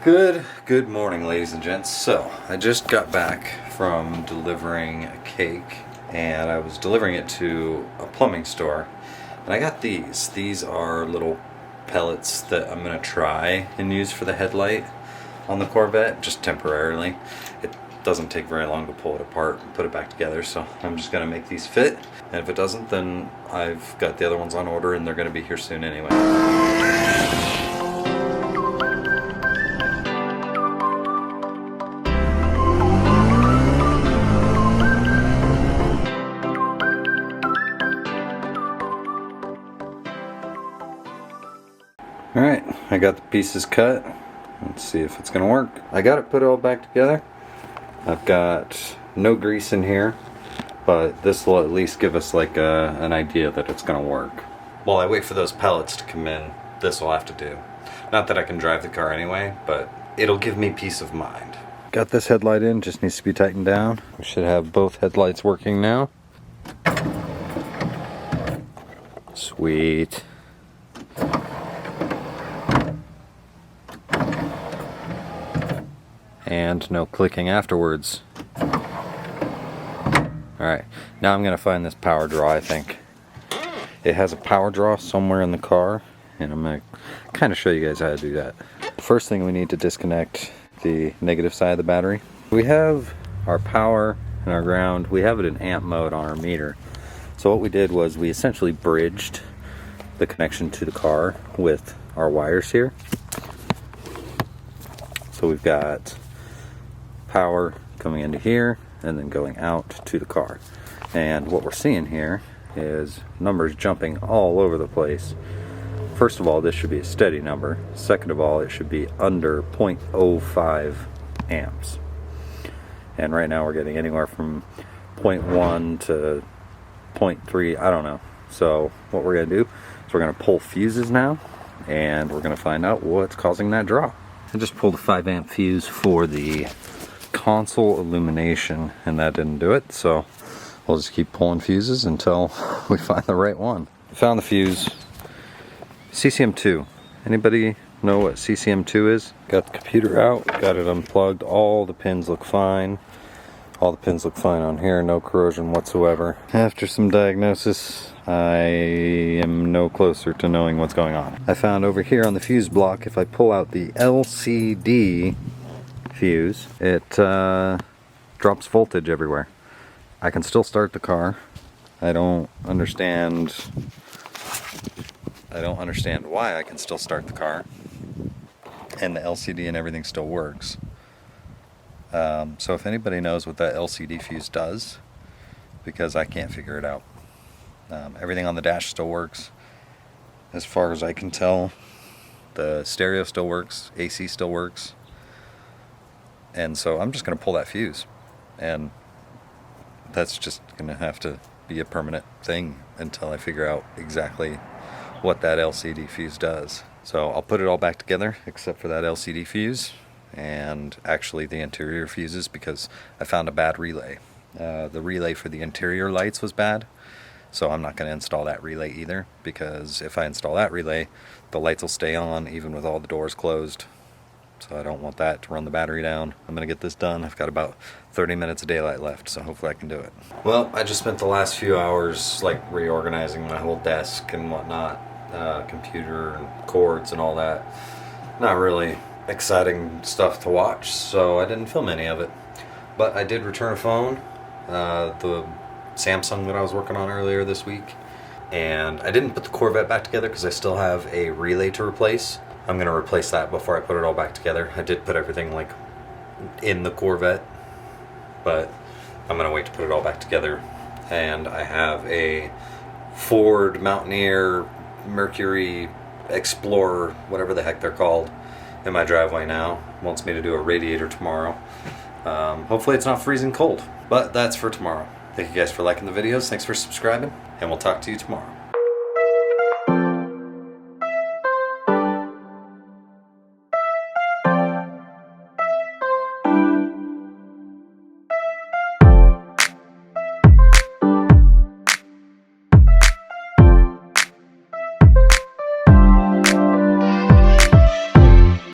Good morning, ladies and gents. So, I just got back from delivering a cake, and I was delivering it to a plumbing store, and I got these. These are little pellets that I'm going to try and use for the headlight on the Corvette, just temporarily. It doesn't take very long to pull it apart and put it back together, so I'm just going to make these fit, and if it doesn't, then I've got the other ones on order, and they're going to be here soon anyway. Alright, I got the pieces cut. Let's see if it's going to work. I got it put all back together. I've got no grease in here, but this will at least give us like an idea that it's going to work. While I wait for those pellets to come in, this will have to do. Not that I can drive the car anyway, but it'll give me peace of mind. Got this headlight in, just needs to be tightened down. We should have both headlights working now. Sweet. And no clicking afterwards. Alright, now I'm going to find this power draw, I think. It has a power draw somewhere in the car, and I'm going to kind of show you guys how to do that. First thing, we need to disconnect the negative side of the battery. We have our power and our ground. We have it in amp mode on our meter. So what we did was we essentially bridged the connection to the car with our wires here. So we've got power coming into here and then going out to the car, and what we're seeing here is numbers jumping all over the place. First of all, this should be a steady number. Second of all, it should be under 0.05 amps, and right now we're getting anywhere from 0.1 to 0.3, I don't know. So what we're going to do is we're going to pull fuses now, and we're going to find out what's causing that drop. I just pulled a 5 amp fuse for the console illumination, and that didn't do it, so we'll just keep pulling fuses until we find the right one. Found the fuse. CCM2. Anybody know what CCM2 is? Got the computer out, got it unplugged, all the pins look fine. All the pins look fine on here, no corrosion whatsoever. After some diagnosis, I am no closer to knowing what's going on. I found over here on the fuse block, if I pull out the L.C.D. fuse, it drops voltage everywhere. I can still start the car. I don't understand why I can still start the car, and the LCD and everything still works. So if anybody knows what that LCD fuse does, because I can't figure it out. Everything on the dash still works as far as I can tell. The stereo still works, AC still works. And so I'm just going to pull that fuse, and that's just going to have to be a permanent thing until I figure out exactly what that LCD fuse does. So I'll put it all back together except for that LCD fuse and actually the interior fuses, because I found a bad relay. The relay for the interior lights was bad, so I'm not going to install that relay either, because if I install that relay, the lights will stay on even with all the doors closed. So I don't want that to run the battery down. I'm going to get this done. I've got about 30 minutes of daylight left, so hopefully I can do it. Well, I just spent the last few hours like reorganizing my whole desk and whatnot, computer and cords and all that. Not really exciting stuff to watch, so I didn't film any of it. But I did return a phone, the Samsung that I was working on earlier this week, and I didn't put the Corvette back together because I still have a relay to replace. I'm going to replace that before I put it all back together. I did put everything like in the Corvette, but I'm going to wait to put it all back together. And I have a Ford Mountaineer Mercury Explorer, whatever the heck they're called, in my driveway now. Wants me to do a radiator tomorrow. Hopefully it's not freezing cold, but that's for tomorrow. Thank you guys for liking the videos. Thanks for subscribing, and we'll talk to you tomorrow.